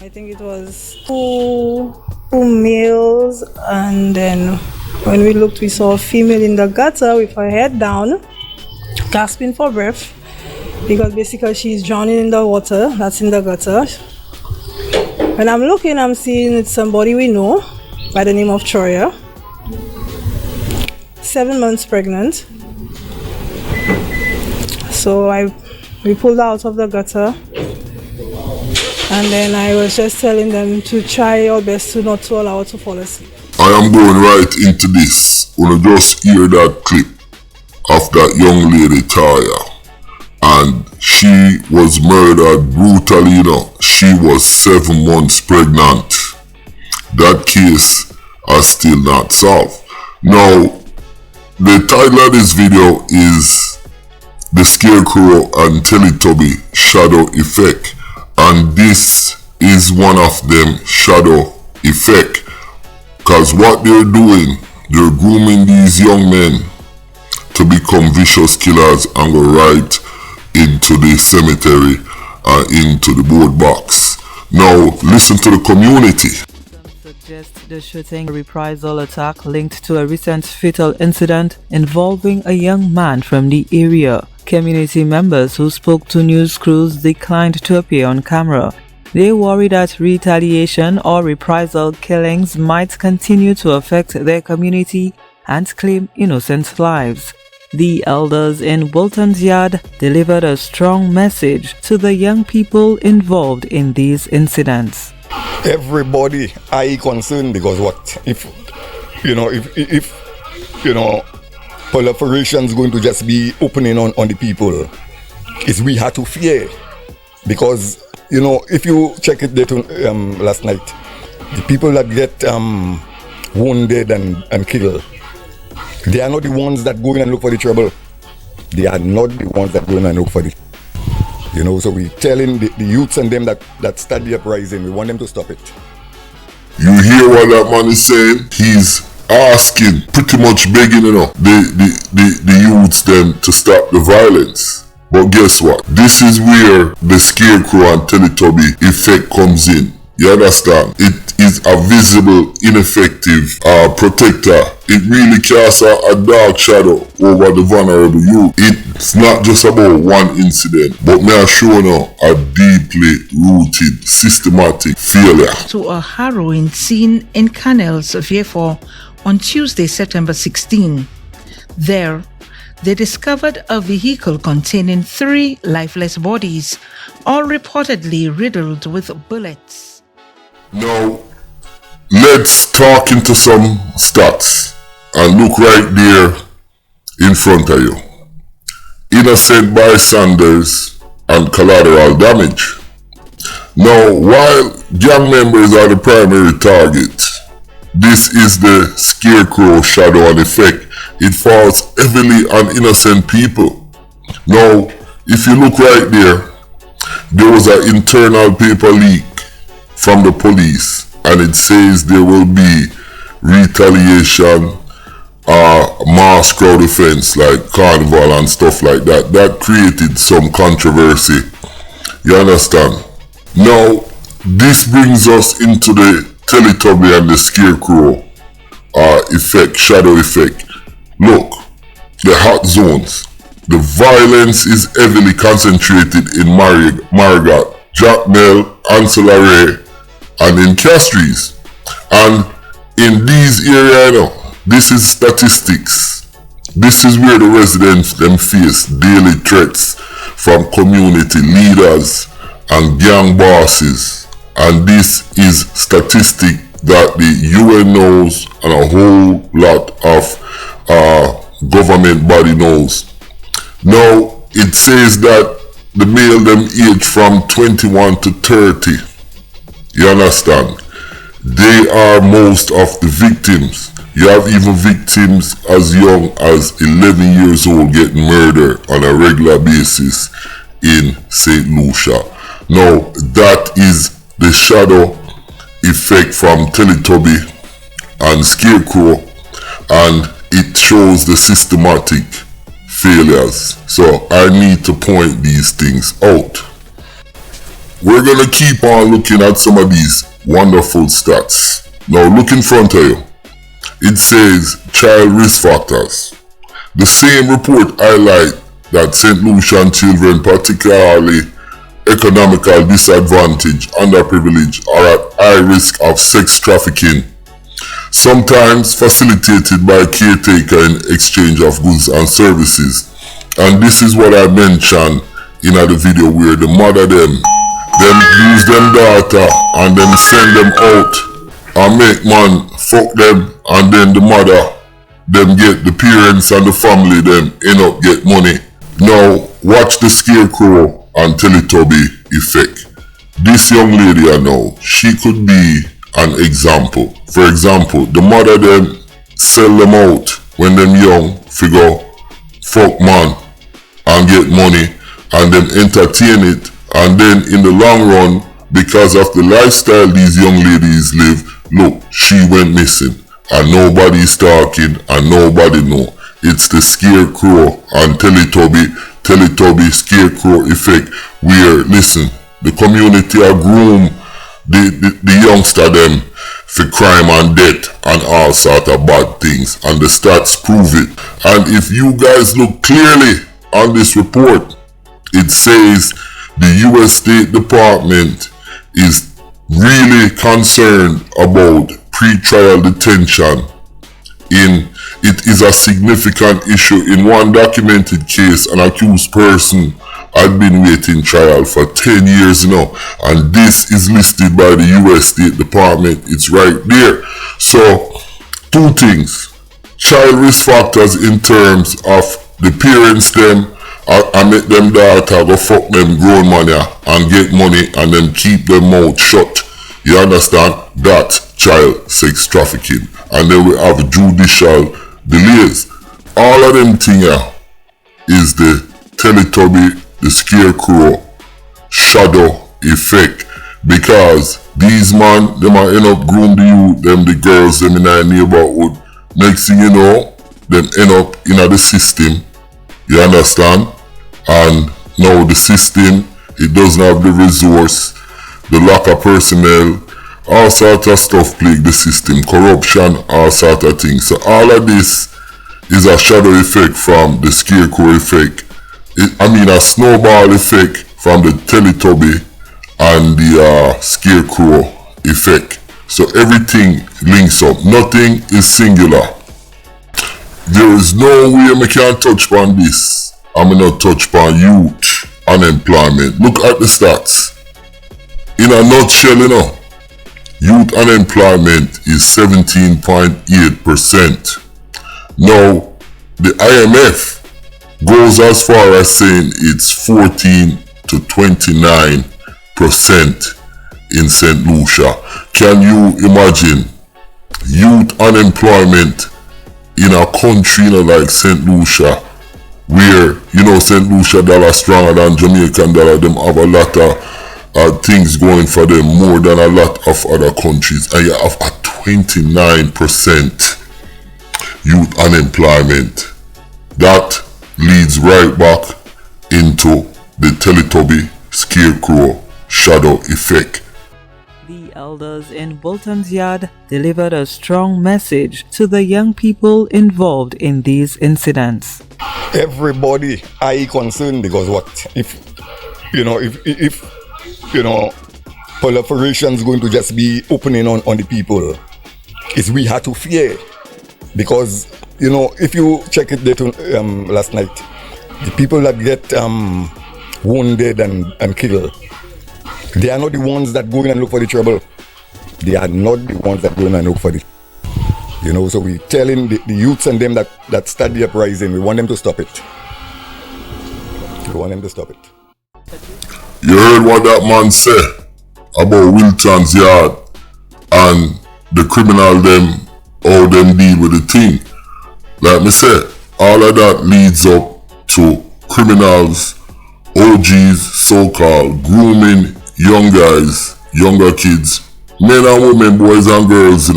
I think it was two males, and then when we looked, we saw a female in the gutter with her head down, gasping for breath, because basically she's drowning in the water that's in the gutter. When I'm looking, I'm seeing it's somebody we know by the name of Troya, 7 months pregnant. So we pulled her out of the gutter, and then I was just telling them to try our best to not to allow her to fall asleep. I am going right into this. Wanna just hear that clip of that young lady Taya, and she was murdered brutally. She was 7 months pregnant. That case is still not solved. Now, the title of this video is The Scarecrow and Telly Tubby Shadow Effect, and this is one of them shadow effect, because what they're doing, they're grooming these young men to become vicious killers and go right into the cemetery and into the board box. Now listen to the community. Suggest the shooting reprisal attack linked to a recent fatal incident involving a young man from the area. Community members who spoke to news crews declined to appear on camera. They worry that retaliation or reprisal killings might continue to affect their community and claim innocent lives. The elders in Bolton's Yard delivered a strong message to the young people involved in these incidents. Everybody are concerned, because what if proliferation is going to just be opening on the people? Is we had to fear, because if you check it last night, the people that get wounded and killed, they are not the ones that go in and look for the trouble. They are not the ones that go in and look for it. So we telling the youths and them that start the uprising, we want them to stop it. You hear what that man is saying? He's asking, pretty much begging, the youths them to stop the violence. But guess what? This is where the Scarecrow and Telly Tubby effect comes in. You understand? It is a visible, ineffective protector. It really casts a dark shadow over the vulnerable youth. It's not just about one incident, but may I show now a deeply rooted, systematic failure. To a harrowing scene in Canals, Vieux on Tuesday, September 16. There, they discovered a vehicle containing 3 lifeless bodies, all reportedly riddled with bullets. Now, let's talk into some stats and look right there in front of you. Innocent bystanders and collateral damage. Now, while gang members are the primary target, this is the Scarecrow shadow and effect. It falls heavily on innocent people. Now, if you look right there was an internal paper leak from the police, and it says there will be retaliation, mass crowd offense like carnival and stuff like that. That created some controversy. You understand? Now, this brings us into the Telly Tubby and the Scarecrow effect, shadow effect. Look, the hot zones. The violence is heavily concentrated in Marigat, Jacknell, Ancillary, and in Castries. And in these areas, this is statistics. This is where the residents them face daily threats from community leaders and gang bosses. And this is statistic that the UN knows and a whole lot of government body knows. Now, it says that the male them age from 21 to 30. You understand? They are most of the victims. You have even victims as young as 11 years old getting murdered on a regular basis in Saint Lucia. Now, that is the shadow effect from Telly Tubby and Scarecrow, and it shows the systematic failures. So I need to point these things out. we're gonna keep on looking at some of these wonderful stats. Now look in front of you. It says child risk factors. The same report highlight that Saint Lucian children, particularly economical disadvantage, underprivileged, are at high risk of sex trafficking, sometimes facilitated by caretaker in exchange of goods and services. And this is what I mentioned in the video where the mother them use them daughter and then send them out and make man fuck them, and then the mother them get the parents and the family them end up get money. Now watch the Scarecrow and Telly Tubby effect. This young lady I know, she could be an example. For example, the mother them sell them out when them young, figure fuck man and get money, and then entertain it, and then in the long run, because of the lifestyle these young ladies live, look, she went missing and nobody's talking and nobody know. It's the Scarecrow and Telly Tubby Scarecrow effect, where, listen, the community are groom the youngster them for crime and death and all sort of bad things, and the stats prove it. And if you guys look clearly on this report, it says the US State Department is really concerned about pre-trial detention. It is a significant issue. In one documented case, an accused person had been waiting trial for 10 years now, and this is listed by the US State Department. It's right there. So, two things. Child risk factors in terms of the parents them, and make them daughter go fuck them grown money and get money and then keep them mouth shut. You understand? That's child sex trafficking. And then we have judicial delays. All of them thing here is the Telly Tubby, the Scarecrow shadow effect. Because these man, them are end up groom the youth, them the girls, them in our neighborhood. Next thing you know, them end up in the system. You understand? And now the system, it doesn't have the resource, the lack of personnel, all sort of stuff plague the system, corruption, all sort of things. So all of this is a shadow effect from the Scarecrow effect. A snowball effect from the Telly Tubby and the Scarecrow effect. So everything links up. Nothing is singular. There is no way I can touch on this. I'm not touch on youth unemployment. Look at the stats. In a nutshell, you know, youth unemployment is 17.8%. Now, the IMF goes as far as saying it's 14 to 29% in Saint Lucia. Can you imagine youth unemployment in a country like Saint Lucia, where, you know, Saint Lucia dollar stronger than Jamaican dollar, them have a lot of things going for them more than a lot of other countries, and you have a 29% youth unemployment. That leads right back into the Telly Tubby Scarecrow shadow effect. The elders in Bolton's Yard delivered a strong message to the young people involved in these incidents. Everybody are concerned, because what if proliferation is going to just be opening on the people? Is we had to fear, because if you check it there last night, the people that get wounded and killed, they are not the ones that go in and look for the trouble. They are not the ones that go in and look for it. So we telling the youths and them that start the uprising, we want them to stop it. We want them to stop it. You heard what that man said about Wilton's Yard and the criminal them, how them deal with the thing. Like me said, all of that leads up to criminals, OGs, so-called, grooming young guys, younger kids, men and women, boys and girls,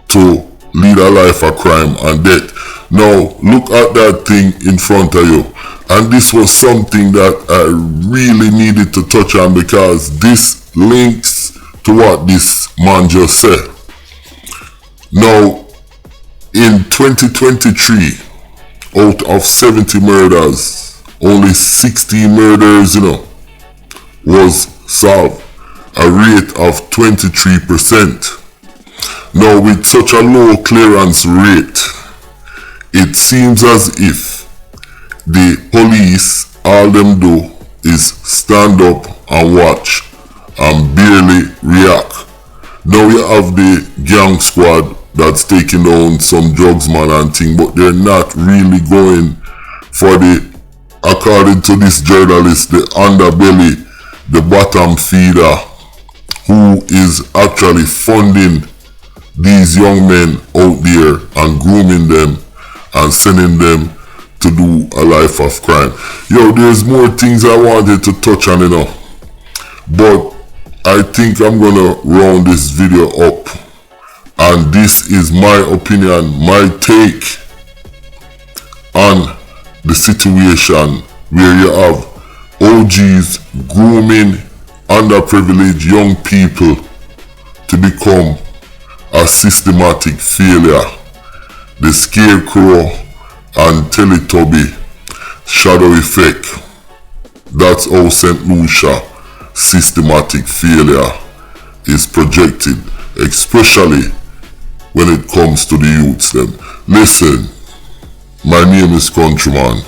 to lead a life of crime and death. Now, look at that thing in front of you And this was something that I really needed to touch on, because this links to what this man just said. Now, in 2023, out of 70 murders, only 16 murders, was solved, a rate of 23%. Now, with such a low clearance rate, it seems as if the police, all them do is stand up and watch and barely react. Now you have the gang squad that's taking down some drugs man and thing, but they're not really going for the, according to this journalist, the underbelly, the bottom feeder, who is actually funding these young men out there and grooming them and sending them to do a life of crime. Yo, there's more things I wanted to touch on, but I think I'm gonna round this video up, and this is my opinion, my take on the situation where you have OGs grooming underprivileged young people to become a systematic failure. The Scarecrow and Telly Tubby shadow effect. That's how Saint Lucia systematic failure is projected, especially when it comes to the youths them. Listen, my name is Countryman.